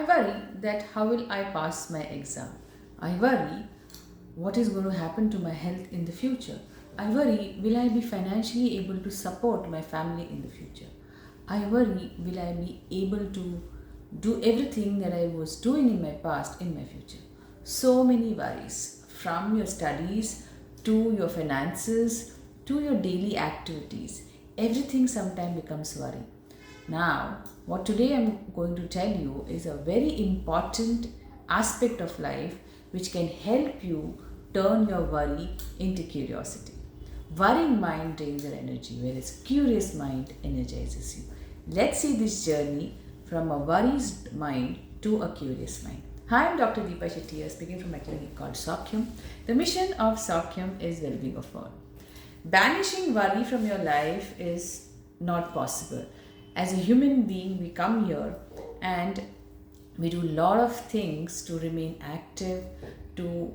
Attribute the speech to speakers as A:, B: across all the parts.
A: worry that how will I pass my exam. I worry what is going to happen to my health in the future. I worry will I be financially able to support my family in the future. I worry will I be able to do everything that I was doing in my past in my future. So many worries from your studies to your finances to your daily activities. Everything sometimes becomes worry. Now, what today I'm going to tell you is a very important aspect of life which can help you turn your worry into curiosity. Worrying mind drains your energy, whereas curious mind energizes you. Let's see this journey from a worried mind to a curious mind. Hi, I'm Dr. Deepa Shetty here, speaking from a clinic called Saukyam. The mission of Saukyam is well-being of all. Banishing worry from your life is not possible. As a human being, we come here and we do a lot of things to remain active, to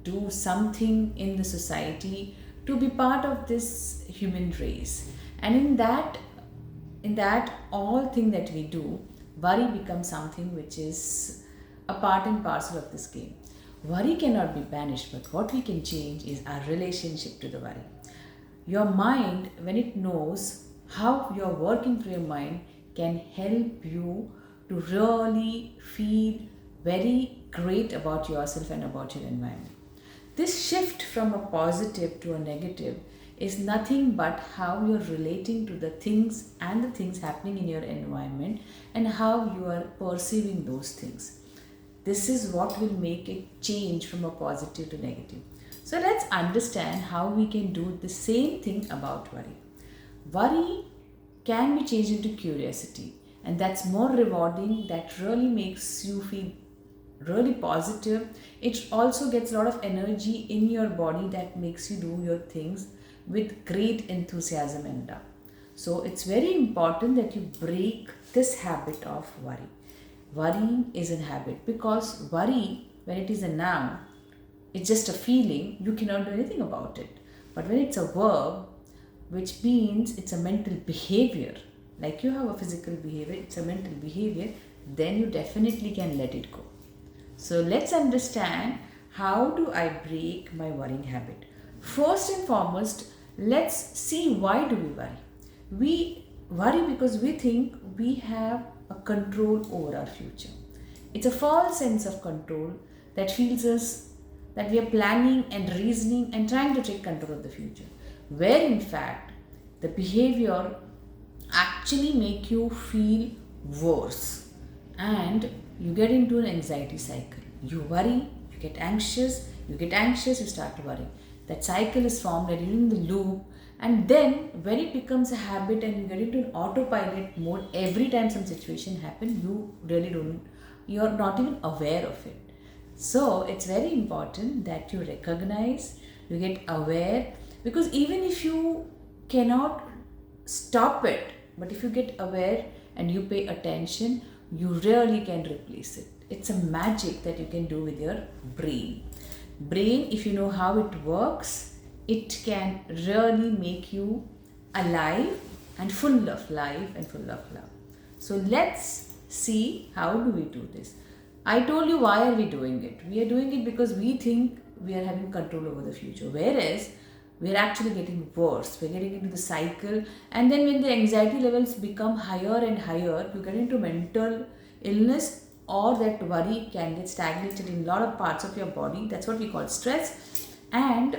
A: do something in the society, to be part of this human race. And in that all thing that we do, worry becomes something which is a part and parcel of this game. Worry cannot be banished, but what we can change is our relationship to the worry. Your mind, when it knows how you're working through your mind, can help you to really feel very great about yourself and about your environment. This shift from a positive to a negative is nothing but how you're relating to the things and the things happening in your environment and how you are perceiving those things. This is what will make it change from a positive to negative. So let's understand how we can do the same thing about worry. Worry can be changed into curiosity, and that's more rewarding, that really makes you feel really positive. It also gets a lot of energy in your body that makes you do your things with great enthusiasm and love. So it's very important that you break this habit of worry. Worrying is a habit, because worry, when it is a noun, it's just a feeling, you cannot do anything about it. But when it's a verb, which means it's a mental behavior, like you have a physical behavior, it's a mental behavior, then you definitely can let it go. So let's understand, how do I break my worrying habit? First and foremost, let's see, why do we worry? We worry because we think we have a control over our future. It's a false sense of control that feels us that we are planning and reasoning and trying to take control of the future, where in fact the behavior actually make you feel worse and you get into an anxiety cycle. You worry, you get anxious, you start to worry. That cycle is formed and you're in the loop, and then when it becomes a habit and you get into an autopilot mode, every time some situation happens, you're not even aware of it. So it's very important that you recognize, you get aware, because even if you cannot stop it, but if you get aware and you pay attention, you really can replace it. It's a magic that you can do with your brain. Brain, if you know how it works, it can really make you alive and full of life and full of love. So let's see, how do we do this? I told you, why are we doing it? We are doing it because we think we are having control over the future, whereas we are actually getting worse. We're getting into the cycle, and then when the anxiety levels become higher and higher, you get into mental illness, or that worry can get stagnated in a lot of parts of your body. That's what we call stress, and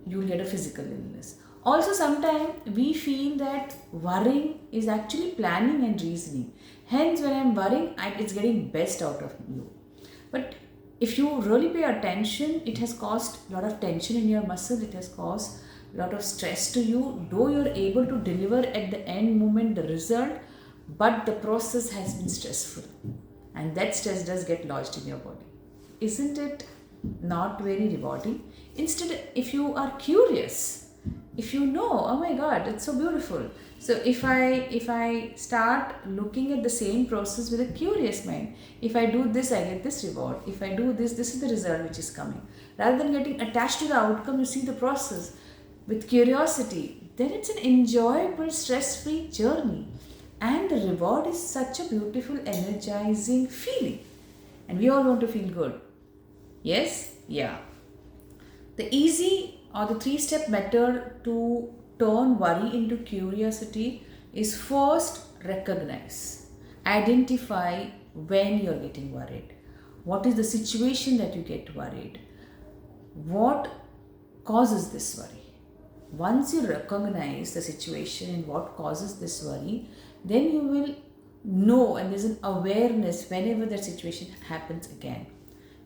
A: you'll get a physical illness. Also, sometimes we feel that worrying is actually planning and reasoning. Hence, when I'm worrying, it's getting best out of you. But if you really pay attention, it has caused a lot of tension in your muscle. It has caused a lot of stress to you. Though you're able to deliver at the end moment the result, but the process has been stressful. And that stress does get lodged in your body. Isn't it not very rewarding? Instead, if you are curious, if you know, oh my God, it's so beautiful. So if I start looking at the same process with a curious mind, if I do this, I get this reward. If I do this, this is the result which is coming. Rather than getting attached to the outcome, you see the process with curiosity. Then it's an enjoyable, stress-free journey. And the reward is such a beautiful, energizing feeling. And we all want to feel good. Yes? Yeah. The easy or the three-step method to turn worry into curiosity is first recognize, identify when you're getting worried. What is the situation that you get worried? What causes this worry? Once you recognize the situation and what causes this worry, then you will know, and there's an awareness whenever that situation happens again.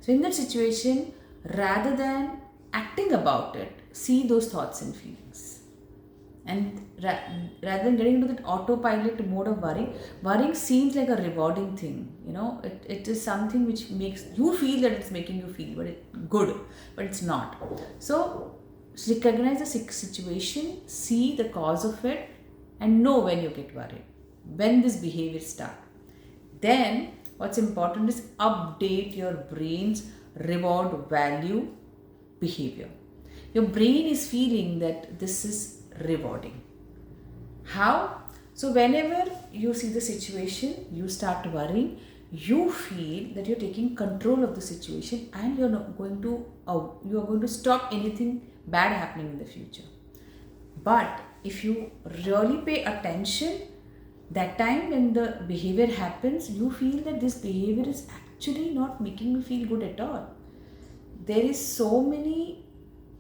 A: So, in that situation, rather than acting about it, see those thoughts and feelings. And rather than getting into that autopilot mode of worrying seems like a rewarding thing. It is something which makes you feel that it's making you feel good, but it's not. So, recognize the situation, see the cause of it, and know when you get worried, when this behavior starts. Then, what's important is update your brain's reward value behavior. Your brain is feeling that this is rewarding. How? So, whenever you see the situation, you start worrying, you feel that you're taking control of the situation and you're not going to you are going to stop anything bad happening in the future. But if you really pay attention, that time when the behavior happens, you feel that this behavior is actually not making me feel good at all. There is so many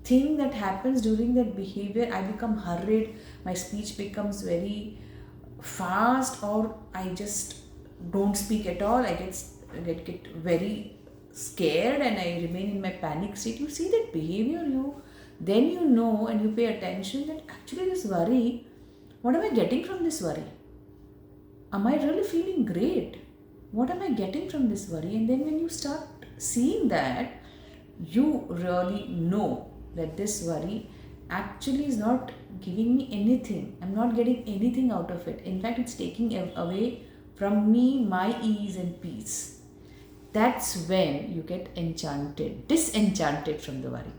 A: thing that happens during that behavior. I become hurried, my speech becomes very fast, or I just don't speak at all. I get very scared and I remain in my panic state. You see that behavior, then you know and you pay attention that actually this worry, what am I getting from this worry? Am I really feeling great? What am I getting from this worry? And then when you start seeing that, you really know that this worry actually is not giving me anything. I'm not getting anything out of it. In fact, it's taking away from me my ease and peace. That's when you get disenchanted from the worry.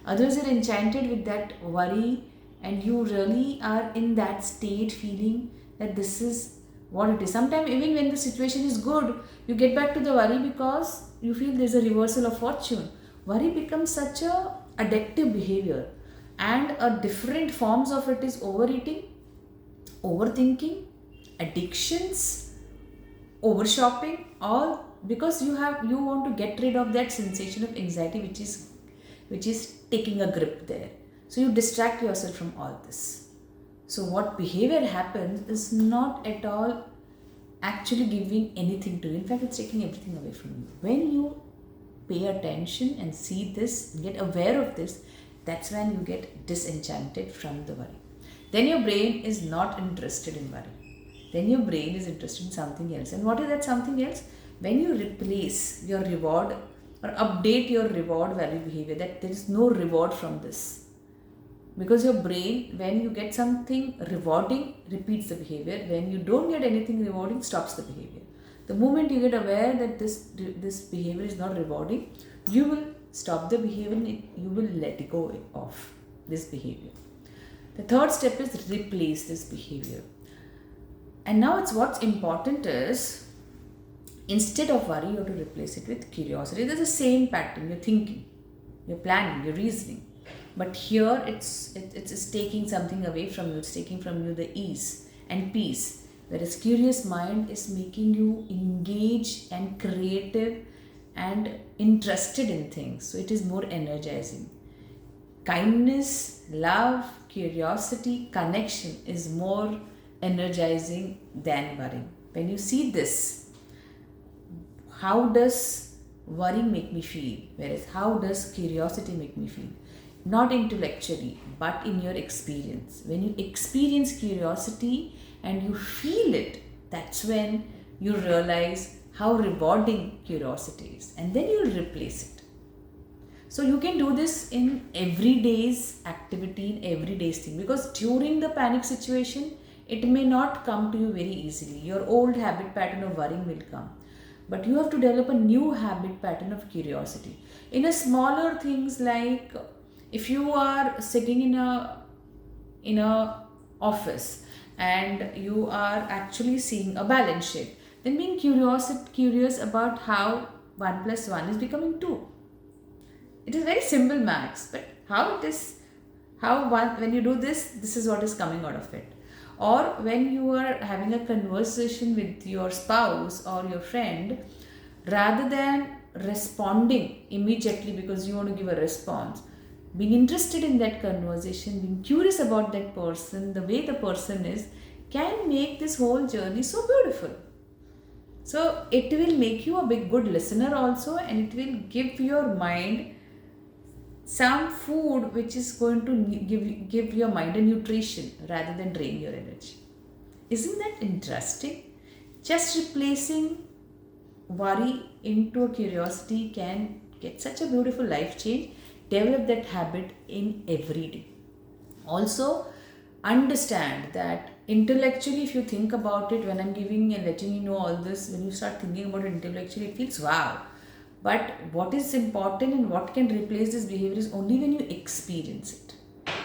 A: Others are enchanted with that worry, and you really are in that state feeling that this is what it is. Sometimes, even when the situation is good, you get back to the worry because you feel there's a reversal of fortune. Worry becomes such a addictive behavior, and a different forms of it is overeating, overthinking, addictions, over shopping, all because you want to get rid of that sensation of anxiety which is taking a grip there. So you distract yourself from all this. So what behavior happens is not at all actually giving anything to you. In fact, it's taking everything away from you. When you pay attention and see this, get aware of this, that's when you get disenchanted from the worry. Then your brain is not interested in worry. Then your brain is interested in something else. And what is that something else? When you replace your reward or update your reward value behavior, that there is no reward from this. Because your brain, when you get something rewarding, repeats the behavior. When you don't get anything rewarding, stops the behavior. The moment you get aware that this behavior is not rewarding, you will stop the behavior and you will let go of this behavior. The third step is replace this behavior. And now what's important is, instead of worry, you have to replace it with curiosity. There's the same pattern. You're thinking, you're planning, you're reasoning. But here it's taking something away from you. It's taking from you the ease and peace. Whereas curious mind is making you engage and creative and interested in things. So it is more energizing. Kindness, love, curiosity, connection is more energizing than worrying. When you see this, how does worry make me feel? Whereas how does curiosity make me feel? Not intellectually, but in your experience. When you experience curiosity and you feel it, that's when you realize how rewarding curiosity is. And then you'll replace it. So you can do this in everyday's activity, in everyday's thing. Because during the panic situation, it may not come to you very easily. Your old habit pattern of worrying will come. But you have to develop a new habit pattern of curiosity. In a smaller things, like if you are sitting in a office and you are actually seeing a balance sheet, then being curious about how 1 plus 1 is becoming 2. It is very simple maths, but how it is, when you do this is what is coming out of it. Or when you are having a conversation with your spouse or your friend, rather than responding immediately because you want to give a response, being interested in that conversation, being curious about that person, the way the person is, can make this whole journey so beautiful. So it will make you a big good listener also, and it will give your mind some food which is going to give your mind a nutrition rather than drain your energy. Isn't that interesting? Just replacing worry into a curiosity can get such a beautiful life change. Develop that habit in every day. Also, understand that intellectually, if you think about it, when I'm giving and letting you know all this, when you start thinking about it intellectually, it feels wow. But what is important and what can replace this behavior is only when you experience it.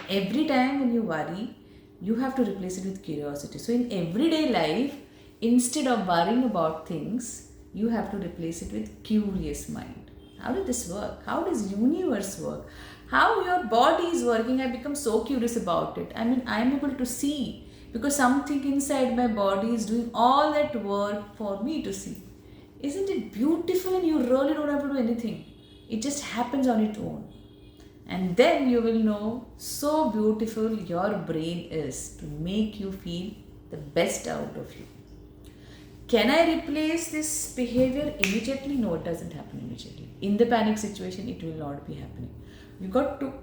A: Every time when you worry, you have to replace it with curiosity. So in everyday life, instead of worrying about things, you have to replace it with curious mind. How did this work? How does universe work? How your body is working? I become so curious about it. I mean, I am able to see because something inside my body is doing all that work for me to see. Isn't it beautiful? And you really don't have to do anything. It just happens on its own. And then you will know so beautiful your brain is to make you feel the best out of you. Can I replace this behavior immediately? No, it doesn't happen immediately. In the panic situation, it will not be happening. You got to,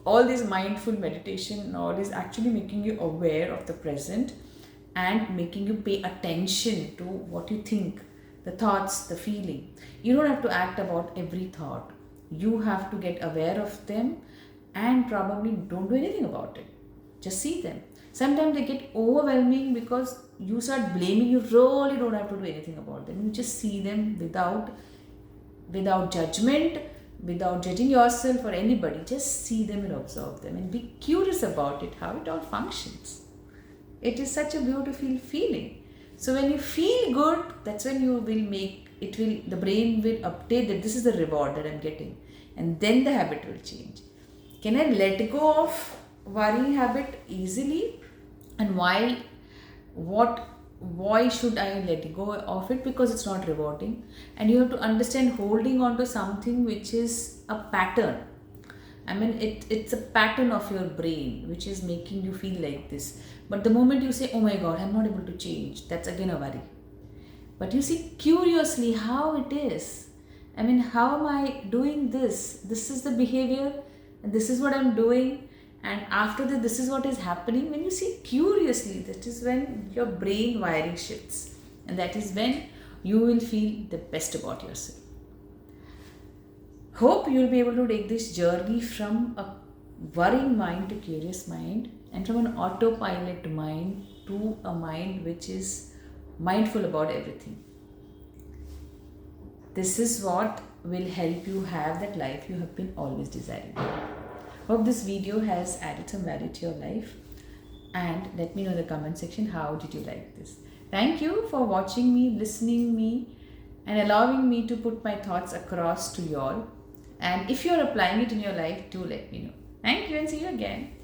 A: all this mindful meditation and all is actually making you aware of the present and making you pay attention to what you think, the thoughts, the feeling. You don't have to act about every thought. You have to get aware of them and probably don't do anything about it. Just see them. Sometimes they get overwhelming because you start blaming. You really don't have to do anything about them. You just see them without judgment, without judging yourself or anybody. Just see them and observe them and be curious about it, how it all functions. It is such a beautiful feeling. So when you feel good, that's when you will the brain will update that this is the reward that I'm getting. And then the habit will change. Can I let go of worrying habit easily? And why should I let go of it? Because it's not rewarding. And you have to understand holding on to something which is a pattern. I mean, it's a pattern of your brain which is making you feel like this. But the moment you say, oh my God, I'm not able to change, that's again a worry. But you see curiously how it is. I mean, how am I doing this? This is the behavior and this is what I'm doing. And after that, this is what is happening. When you see curiously, that is when your brain wiring shifts. And that is when you will feel the best about yourself. Hope you will be able to take this journey from a worrying mind to curious mind, and from an autopilot mind to a mind which is mindful about everything. This is what will help you have that life you have been always desiring. Hope this video has added some value to your life, and let me know in the comment section how did you like this. Thank you for watching me, listening me, and allowing me to put my thoughts across to you all. And if you are applying it in your life, do let me know. Thank you and see you again.